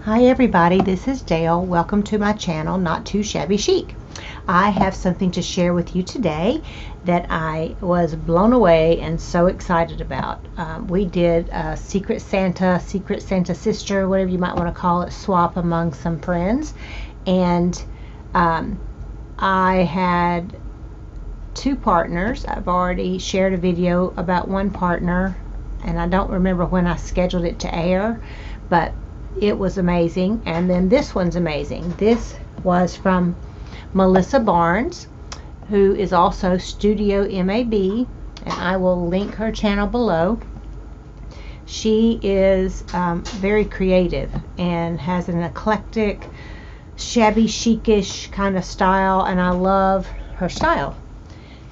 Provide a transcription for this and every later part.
Hi everybody, this is Dale. Welcome to my channel, Not Too Shabby Chic. I have something to share with you today that I was blown away and so excited about. We did a Secret Santa sister, whatever you might want to call it, swap among some friends. And I had two partners. I've already shared a video about one partner, and I don't remember when I scheduled it to air, but it was amazing. And then this one's amazing. This was from Melissa Barnes, who is also Studio MAB, and I will link her channel below. She is very creative and has an eclectic, shabby chic-ish kind of style, and I love her style.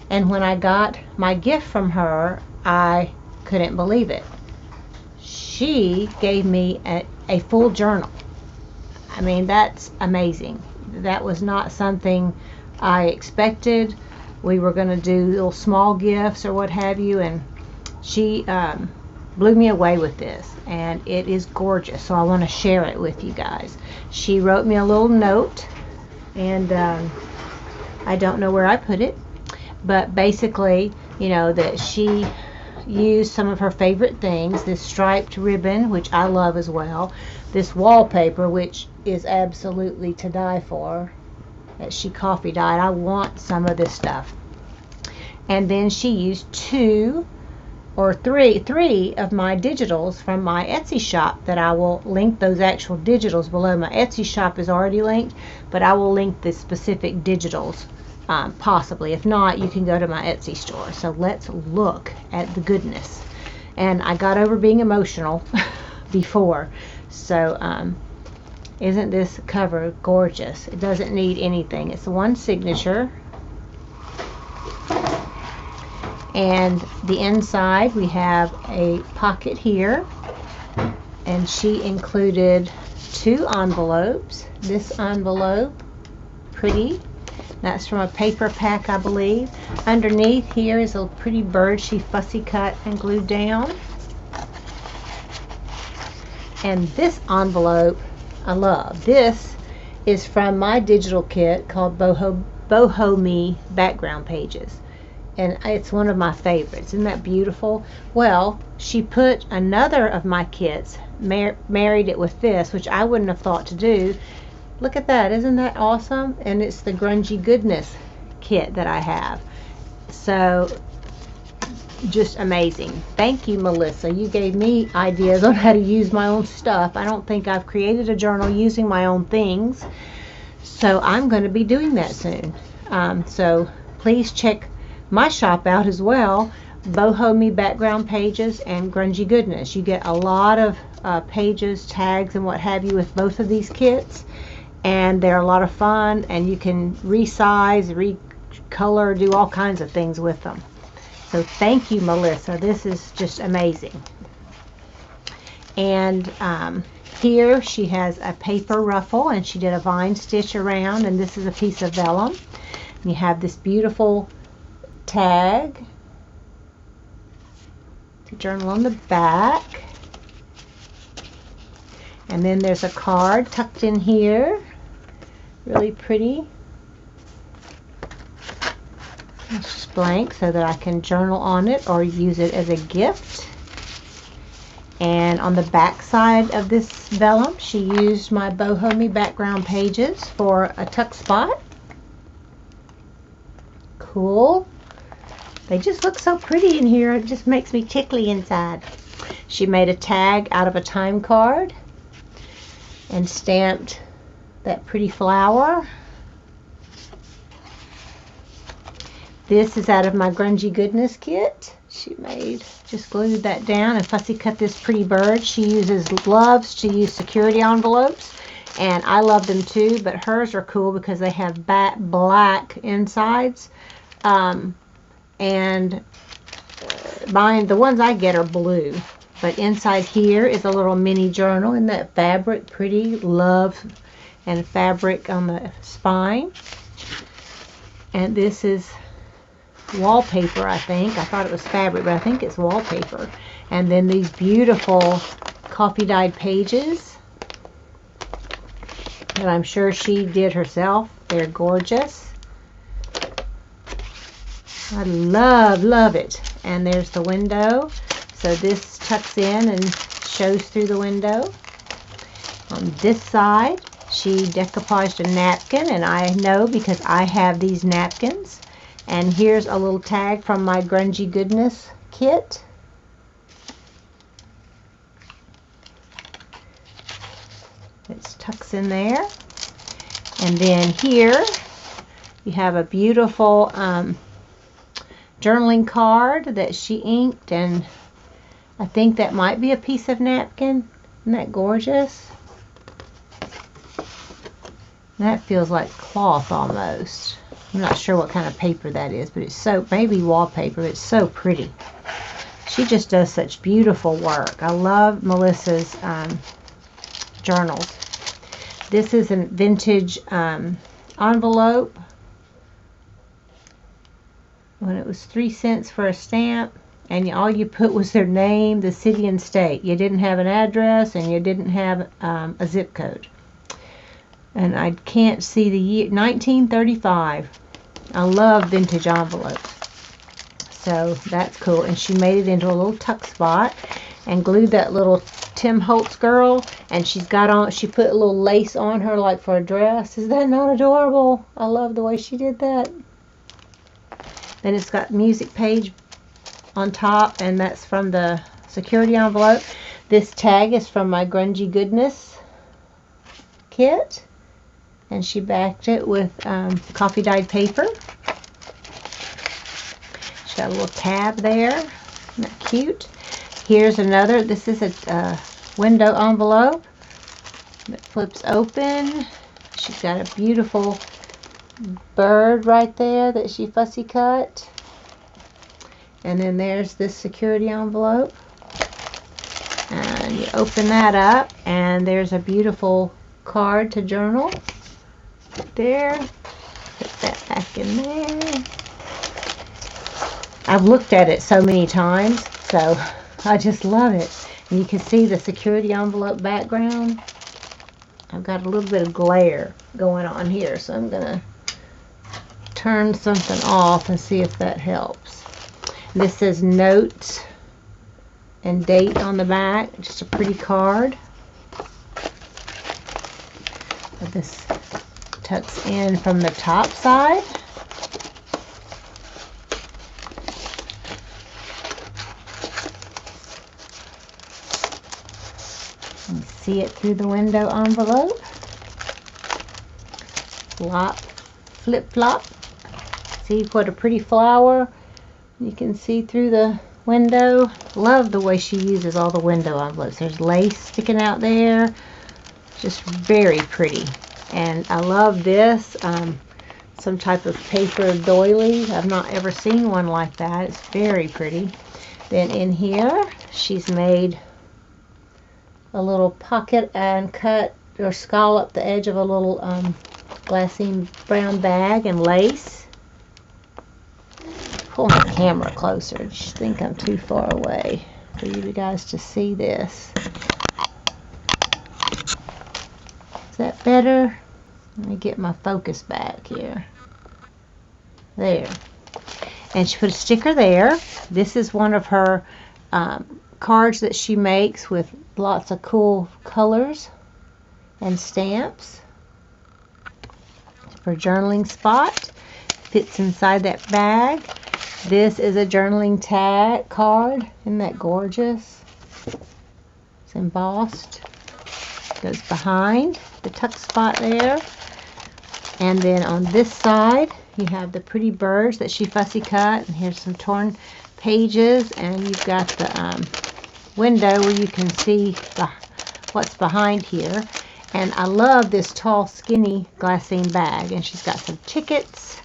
And when I got my gift from her, I couldn't believe it. She gave me a full journal. I mean, that's amazing. That was not something I expected. We were going to do little small gifts or what have you, and she blew me away with this, and it is gorgeous, so I want to share it with you guys. She wrote me a little note, and I don't know where I put it, but basically, you know, that she used some of her favorite things. This striped ribbon, which I love as well. This wallpaper, which is absolutely to die for, that she coffee dyed. I want some of this stuff. And then she used three of my digitals from my Etsy shop that I will link. Those actual digitals below. My Etsy shop is already linked, but I will link the specific digitals. Possibly. If not, you can go to my Etsy store. So let's look at the goodness. And I got over being emotional before. So isn't this cover gorgeous? It doesn't need anything. It's one signature. And the inside, we have a pocket here. And she included two envelopes. This envelope, pretty. That's from a paper pack, I believe. Underneath here is a pretty bird she fussy cut and glued down. And this envelope I love. This is from my digital kit called Boho Me Background Pages. And it's one of my favorites. Isn't that beautiful? Well, she put another of my kits, married it with this, which I wouldn't have thought to do. Look at that. Isn't that awesome? And it's the Grungy Goodness kit that I have. So, just amazing. Thank you, Melissa. You gave me ideas on how to use my own stuff. I don't think I've created a journal using my own things. So, I'm going to be doing that soon. So, please check my shop out as well. Boho Me Background Pages and Grungy Goodness. You get a lot of pages, tags, and what have you with both of these kits. And they're a lot of fun, and you can resize, recolor, do all kinds of things with them. So thank you, Melissa. This is just amazing. And here she has a paper ruffle, and she did a vine stitch around, and this is a piece of vellum. And you have this beautiful tag, the journal on the back. And then there's a card tucked in here. Really pretty. It's just blank so that I can journal on it or use it as a gift. And on the back side of this vellum, she used my Boho Me Background Pages for a tuck spot. Cool. They just look so pretty in here. It just makes me tickly inside. She made a tag out of a time card and stamped that pretty flower. This is out of my Grungy Goodness kit. She just glued that down and fussy cut this pretty bird. She loves to use security envelopes, and I love them too, but hers are cool because they have black insides. And mine, the ones I get are blue. But inside here is a little mini journal in that fabric, pretty love and fabric on the spine. And this is wallpaper, I think. I thought it was fabric, but I think it's wallpaper. And then these beautiful coffee dyed pages. that I'm sure she did herself. They're gorgeous. I love it. And there's the window. So this tucks in and shows through the window. On this side, she decoupaged a napkin, and I know because I have these napkins. And here's a little tag from my Grungy Goodness kit. It tucks in there. And then here you have a beautiful journaling card that she inked, and I think that might be a piece of napkin. Isn't that gorgeous? That feels like cloth almost. I'm not sure what kind of paper that is, but it's so, maybe wallpaper. It's so pretty. She just does such beautiful work. I love Melissa's journals. This is a vintage envelope. When it was 3 cents for a stamp, and all you put was their name, the city and state. You didn't have an address, and you didn't have a zip code. And I can't see the year, 1935. I love vintage envelopes. So that's cool. And she made it into a little tuck spot and glued that little Tim Holtz girl. And she's got on, she put a little lace on her like for a dress. Is that not adorable? I love the way she did that. Then it's got music page on top, and that's from the security envelope. This tag is from my Grungy Goodness kit. And she backed it with coffee dyed paper. She's got a little tab there. Isn't that cute? Here's another. This is a window envelope that flips open. She's got a beautiful bird right there that she fussy cut. And then there's this security envelope. And you open that up, and there's a beautiful card to journal. There, put that back in there. I've looked at it so many times, so I just love it. And you can see the security envelope background. I've got a little bit of glare going on here, so I'm gonna turn something off and see if that helps. This says notes and date on the back. Just a pretty card. This tucks in from the top side. You see it through the window envelope. Flop, flip flop. See what a pretty flower. You can see through the window. Love the way she uses all the window envelopes. There's lace sticking out there. Just very pretty. And I love this, some type of paper doily. I've not ever seen one like that. It's very pretty. Then in here, she's made a little pocket and cut or scalloped the edge of a little glassine brown bag and lace. Pull my camera closer. I just think I'm too far away for you guys to see this. Is that better? Let me get my focus back here. There. And she put a sticker there. This is one of her cards that she makes with lots of cool colors and stamps. For journaling spot. Fits inside that bag. This is a journaling tag card. Isn't that gorgeous? It's embossed. Goes behind the tuck spot there. And then on this side you have the pretty birds that she fussy cut, and here's some torn pages, and you've got the window where you can see what's behind here. And I love this tall skinny glassine bag, and she's got some tickets.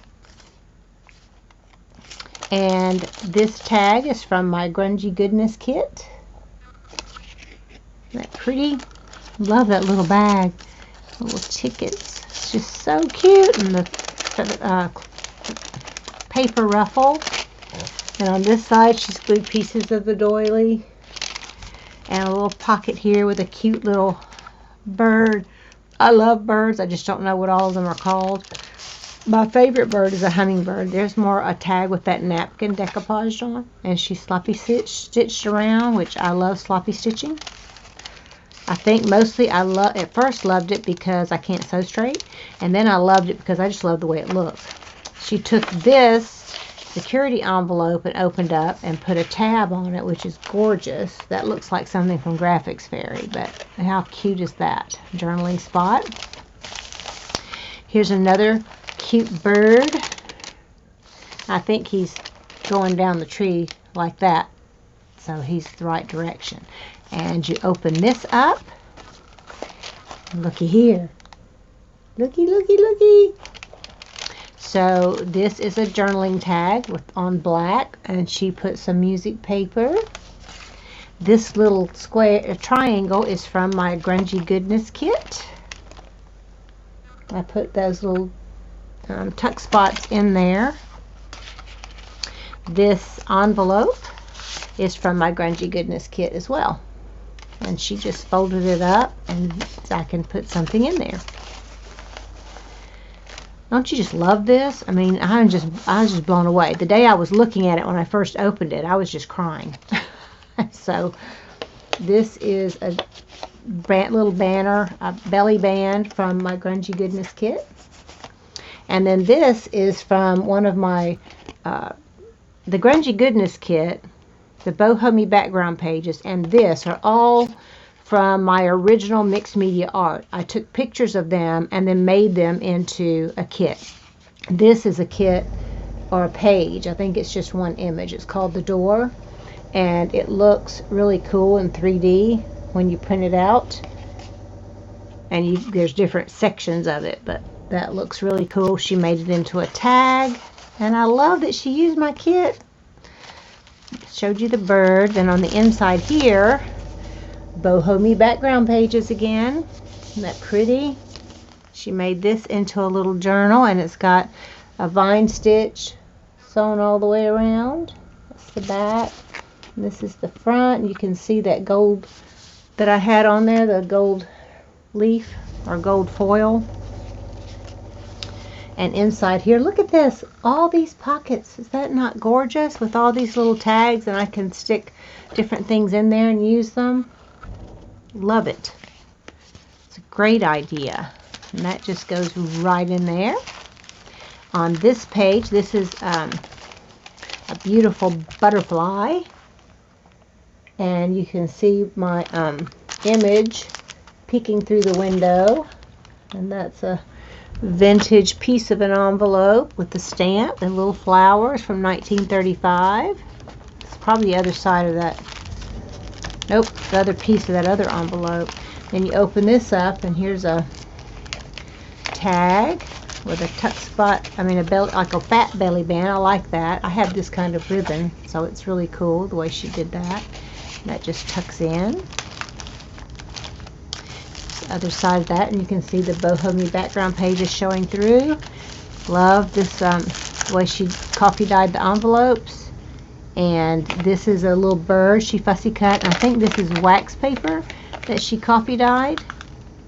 And this tag is from my Grungy Goodness kit. Isn't that pretty? Love that little bag. Little tickets. It's just so cute. And the paper ruffle. And on this side, she's glued pieces of the doily. And a little pocket here with a cute little bird I love birds. I just don't know what all of them are called. My favorite bird is a hummingbird. There's more a tag with that napkin decoupage on, and she's sloppy stitched around, which I love sloppy stitching. I think mostly at first loved it because I can't sew straight, and then I loved it because I just love the way it looks. She took this security envelope and opened up and put a tab on it, which is gorgeous. That looks like something from Graphics Fairy, but how cute is that? Journaling spot. Here's another cute bird. I think he's going down the tree like that, so he's the right direction. And you open this up. Looky here. Looky, looky, looky. So this is a journaling tag on black, and she put some music paper. This little square triangle is from my Grungy Goodness kit. I put those little tuck spots in there. This envelope is from my Grungy Goodness kit as well. And she just folded it up, and I can put something in there. Don't you just love this? I mean, I was just blown away. The day I was looking at it when I first opened it, I was just crying. So this is a little banner, a belly band from my Grungy Goodness kit. And then this is from one of my, the Grungy Goodness kit, the Boho Me background pages, and this are all from my original mixed media art. I took pictures of them and then made them into a kit. This is a kit or a page. I think it's just one image. It's called The Door, and it looks really cool in 3D when you print it out. And there's different sections of it, but that looks really cool. She made it into a tag, and I love that she used my kit. Showed you the bird. Then on the inside here, Boho Me background pages again. Isn't that pretty? She made this into a little journal, and it's got a vine stitch sewn all the way around. That's the back. And this is the front. You can see that gold that I had on there, the gold leaf or gold foil. And inside here, look at this, all these pockets. Is that not gorgeous? With all these little tags, and I can stick different things in there and use them. Love it. It's a great idea. And that just goes right in there. On this page, this is a beautiful butterfly. And you can see my image peeking through the window. And that's a vintage piece of an envelope with the stamp and little flowers from 1935. It's probably the other side of that. Nope, the other piece of that other envelope. Then you open this up, and here's a tag with a tuck spot. I mean, like a fat belly band. I like that. I have this kind of ribbon, so it's really cool the way she did that. That just tucks in. Other side of that, and you can see the Boho Me background pages showing through. Love this the way she coffee dyed the envelopes. And this is a little bird she fussy cut, and I think this is wax paper that she coffee dyed.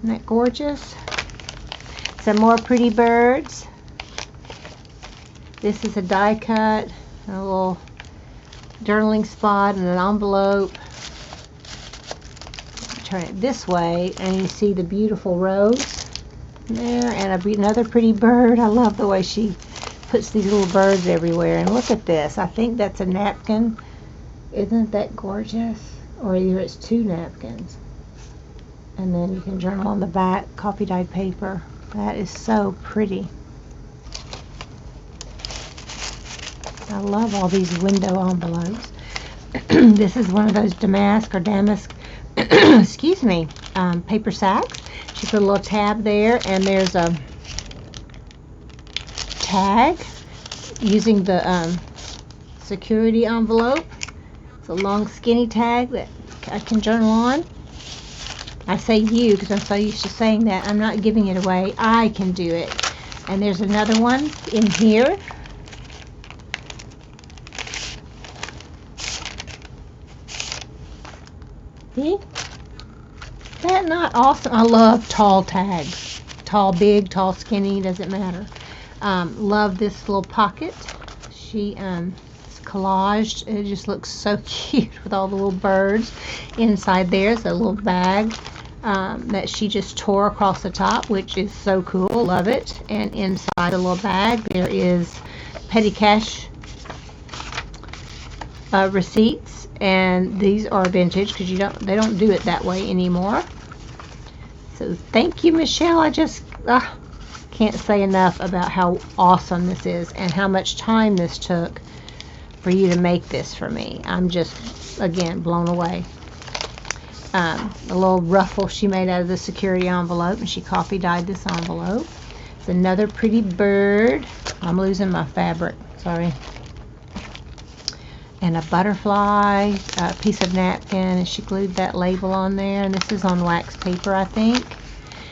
Isn't that gorgeous? Some more pretty birds. This is a die cut, a little journaling spot and an envelope. Turn it this way, and you see the beautiful rose there, and another pretty bird. I love the way she puts these little birds everywhere. And look at this. I think that's a napkin. Isn't that gorgeous? Or either it's two napkins. And then you can journal on the back, coffee dyed paper. That is so pretty. I love all these window envelopes. This is one of those damask excuse me, paper sacks. She put a little tab there, and there's a tag using the security envelope. It's a long skinny tag that I can journal on. I say you because I'm so used to saying that. I'm not giving it away. I can do it. And there's another one in here. See? that not awesome? I love tall tags. Tall, big, tall, skinny, doesn't matter. Love this little pocket. She it's collaged. It just looks so cute with all the little birds. Inside there's a little bag that she just tore across the top, which is so cool. Love it. And inside the little bag there is petty cash receipts, and these are vintage because they don't do it that way anymore. So thank you, Michelle. I just can't say enough about how awesome this is and how much time this took for you to make this for me. I'm just, again, blown away. A little ruffle she made out of the security envelope, and she coffee dyed this envelope. It's another pretty bird. I'm losing my fabric, sorry. And a butterfly, a piece of napkin, and she glued that label on there. And this is on wax paper, I think.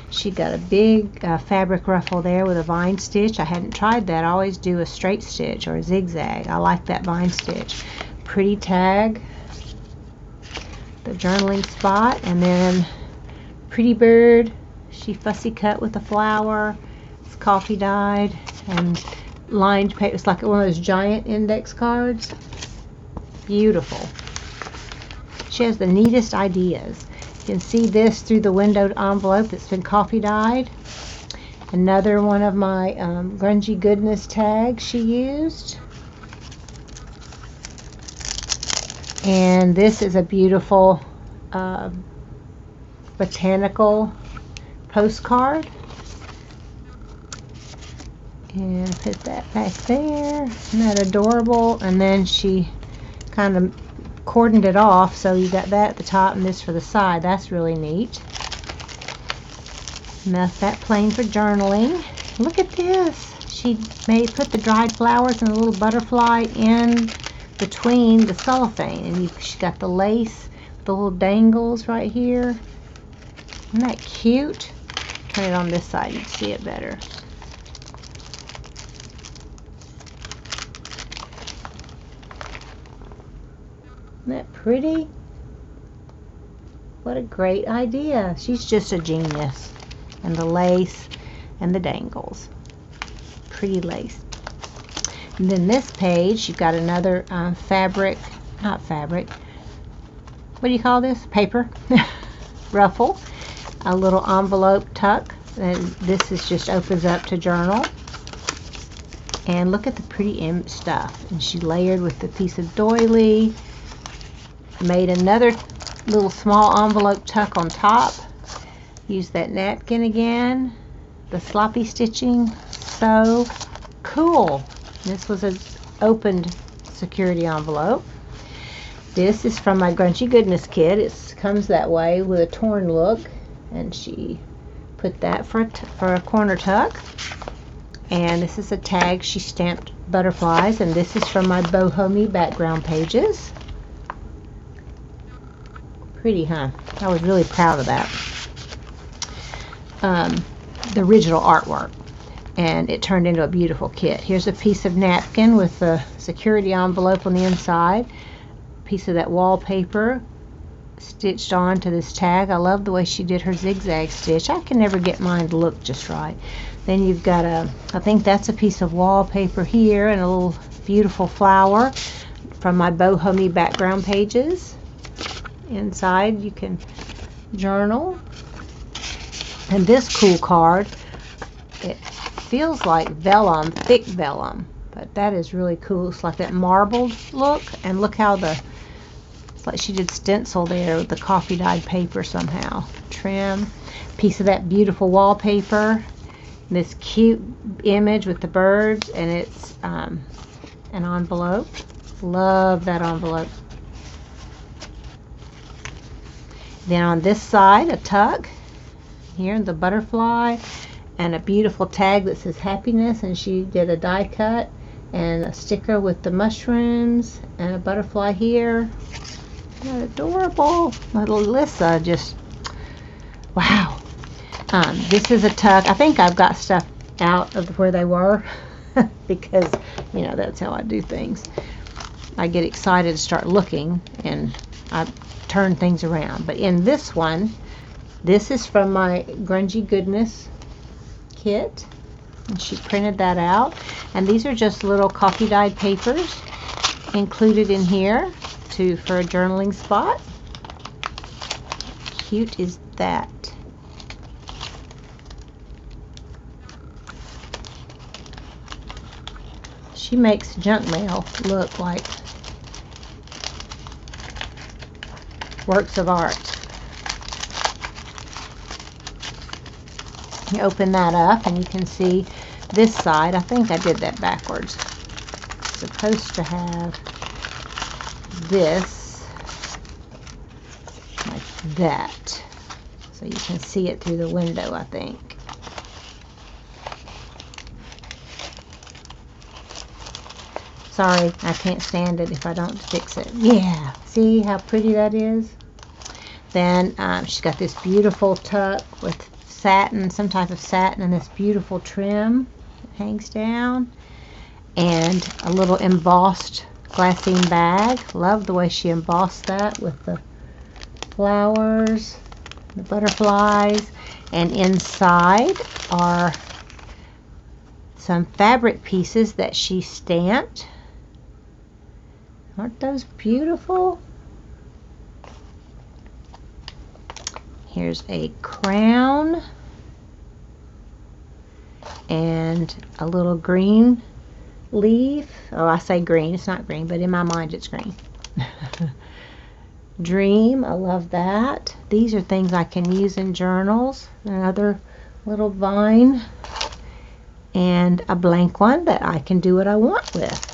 She got a big fabric ruffle there with a vine stitch. I hadn't tried that. I always do a straight stitch or a zigzag. I like that vine stitch. Pretty tag, the journaling spot, and then pretty bird. She fussy cut with a flower. It's coffee dyed and lined paper. It's like one of those giant index cards. Beautiful. She has the neatest ideas. You can see this through the windowed envelope that's been coffee dyed. Another one of my Grungy Goodness tags she used. And this is a beautiful botanical postcard. And put that back there. Isn't that adorable? And then she kind of cordoned it off, so you got that at the top and this for the side. That's really neat. And that's that plain for journaling. Look at this. She put the dried flowers and a little butterfly in between the cellophane, and she got the lace, the little dangles right here. Isn't that cute? Turn it on this side, you can see it better. Isn't that pretty? What a great idea. She's just a genius. And the lace and the dangles. Pretty lace. And then this page, you've got another fabric, not fabric, what do you call this? Paper. Ruffle. A little envelope tuck. And this is just opens up to journal. And look at the pretty stuff. And she layered with the piece of doily. Made another little small envelope tuck on top. Used that napkin again. The sloppy stitching. So cool. This was an opened security envelope. This is from my Grungy Goodness kit. It comes that way with a torn look. And she put that for a corner tuck. And this is a tag she stamped butterflies. And this is from my Boho background pages. Pretty, huh? I was really proud of that. The original artwork. And it turned into a beautiful kit. Here's a piece of napkin with the security envelope on the inside. Piece of that wallpaper stitched on to this tag. I love the way she did her zigzag stitch. I can never get mine to look just right. Then you've got I think that's a piece of wallpaper here and a little beautiful flower from my Boho background pages. Inside you can journal. And this cool card, it feels like vellum, thick vellum, but that is really cool. It's like that marbled look, and look how it's like she did stencil there with the coffee dyed paper somehow. Trim, piece of that beautiful wallpaper, this cute image with the birds, and it's an envelope. Love that envelope. Then on this side, a tuck. Here, the butterfly. And a beautiful tag that says happiness. And she did a die cut. And a sticker with the mushrooms. And a butterfly here. Isn't that adorable? Little Lisa just... Wow. This is a tuck. I think I've got stuff out of where they were. Because, you know, that's how I do things. I get excited to start looking. And I turn things around. But in this one, This is from my Grungy Goodness kit, and she printed that out. And these are just little coffee dyed papers included in here for a journaling spot. Cute is that? She makes junk mail look like works of art. You open that up and you can see this side. I think I did that backwards. It's supposed to have this like that, so you can see it through the window, I think. Sorry, I can't stand it if I don't fix it. Yeah, see how pretty that is? Then she's got this beautiful tuck with satin, some type of satin, and this beautiful trim that hangs down, and a little embossed glassine bag. Love the way she embossed that with the flowers, the butterflies, and inside are some fabric pieces that she stamped. Aren't those beautiful? Here's a crown and a little green leaf. Oh, I say green. It's not green, but in my mind it's green. Dream. I love that. These are things I can use in journals. Another little vine and a blank one that I can do what I want with.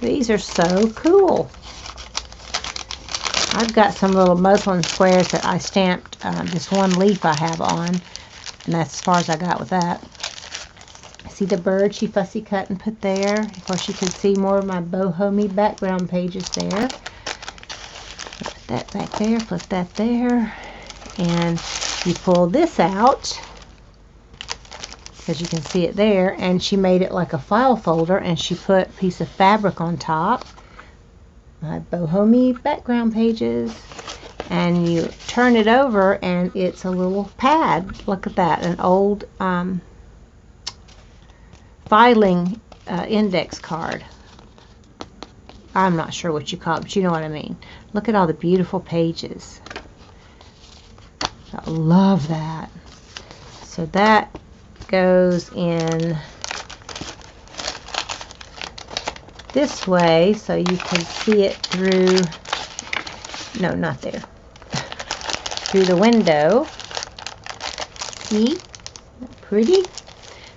These are so cool. I've got some little muslin squares that I stamped this one leaf I have on, and that's as far as I got with that. See the bird she fussy cut and put there? Of course, you can see more of my Boho background pages there. Put that back there, put that there, and you pull this out, because you can see it there, and she made it like a file folder, and she put a piece of fabric on top. My Boho background pages, and you turn it over and it's a little pad. Look at that, an old filing index card. I'm not sure what you call it, but you know what I mean. Look at all the beautiful pages. I love that. So that goes in this way so you can see it through, no, not there, through the window. See? Pretty.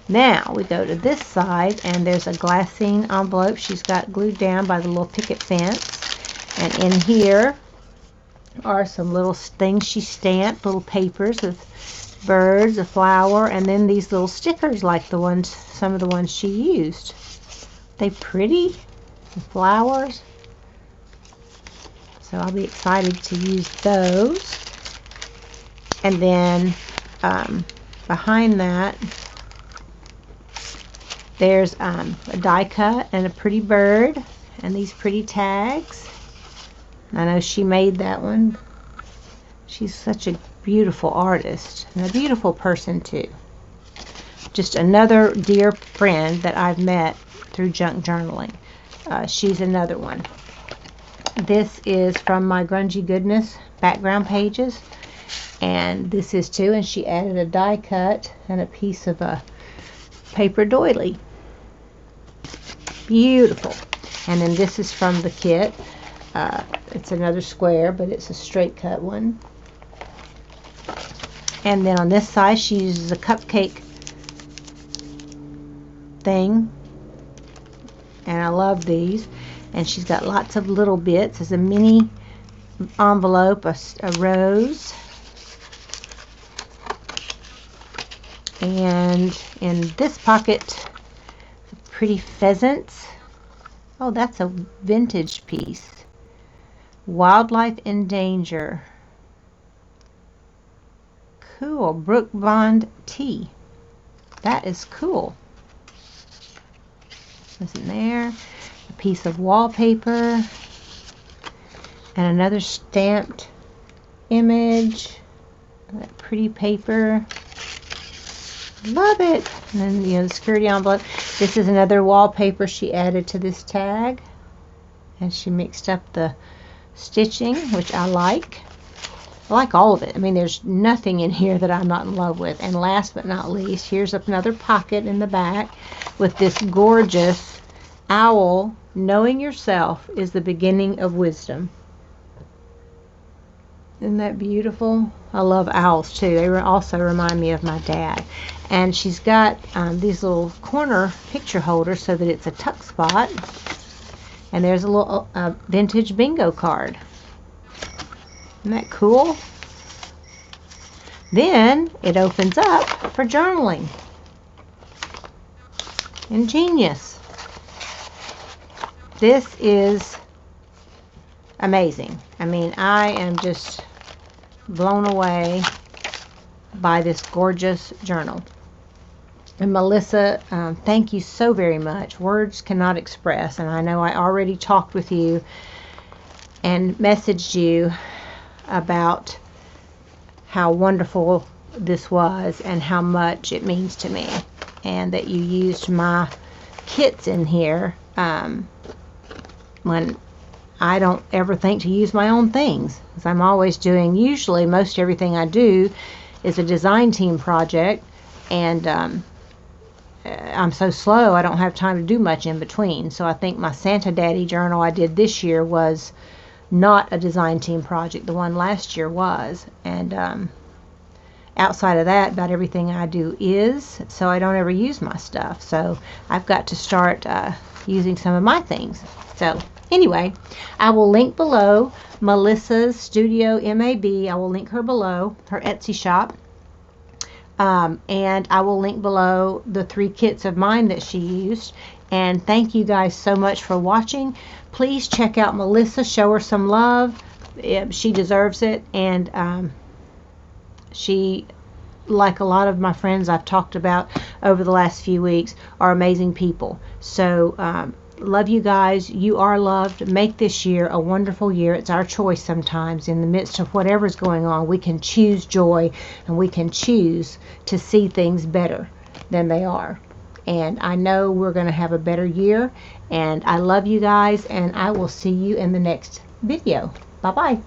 Now we go to this side, and there's a glassine envelope she's got glued down by the little picket fence, and in here are some little things she stamped, little papers with birds, a flower, and then these little stickers like the ones, some of the ones she used. They pretty? The flowers. So I'll be excited to use those. And then behind that there's a die cut and a pretty bird and these pretty tags. I know she made that one. She's such a beautiful artist and a beautiful person too. Just another dear friend that I've met through junk journaling. She's another one. This is from my Grungy Goodness background pages, and this is too, and she added a die cut and a piece of a paper doily. Beautiful. And then this is from the kit. It's another square, but it's a straight cut one. And then on this side she uses a cupcake thing, and I love these. And she's got lots of little bits. There's a mini envelope, a rose, and in this pocket pretty pheasants. Oh, that's a vintage piece. Wildlife in danger. Cool. Brook Bond tea. That is cool. Isn't there? A piece of wallpaper and another stamped image. That pretty paper. Love it. And then, you know, the security envelope. This is another wallpaper she added to this tag. And she mixed up the stitching, which I like. I like all of it. I mean, there's nothing in here that I'm not in love with. And last but not least, here's another pocket in the back with this gorgeous owl. Knowing yourself is the beginning of wisdom. Isn't that beautiful? I love owls too. They also remind me of my dad. And she's got these little corner picture holders so that it's a tuck spot. And there's a little vintage bingo card. Isn't that cool? Then it opens up for journaling. Ingenious. This is amazing. I mean, I am just blown away by this gorgeous journal. And Melissa, thank you so very much. Words cannot express, and I know I already talked with you and messaged you about how wonderful this was and how much it means to me, and that you used my kits in here when I don't ever think to use my own things, because I'm always doing, usually most everything I do is a design team project, and I'm so slow I don't have time to do much in between. So I think my Santa Daddy journal I did this year was not a design team project. The one last year was. And outside of that, about everything I do is, so I don't ever use my stuff. So I've got to start using some of my things. So anyway, I will link below Melissa's Studio MAB. I will link her below, her Etsy shop. And I will link below the 3 kits of mine that she used. And thank you guys so much for watching. Please check out Melissa. Show her some love. She deserves it. And she, like a lot of my friends I've talked about over the last few weeks, are amazing people. So love you guys. You are loved. Make this year a wonderful year. It's our choice sometimes. In the midst of whatever's going on, we can choose joy, and we can choose to see things better than they are. And I know we're going to have a better year. And I love you guys, and I will see you in the next video. Bye-bye.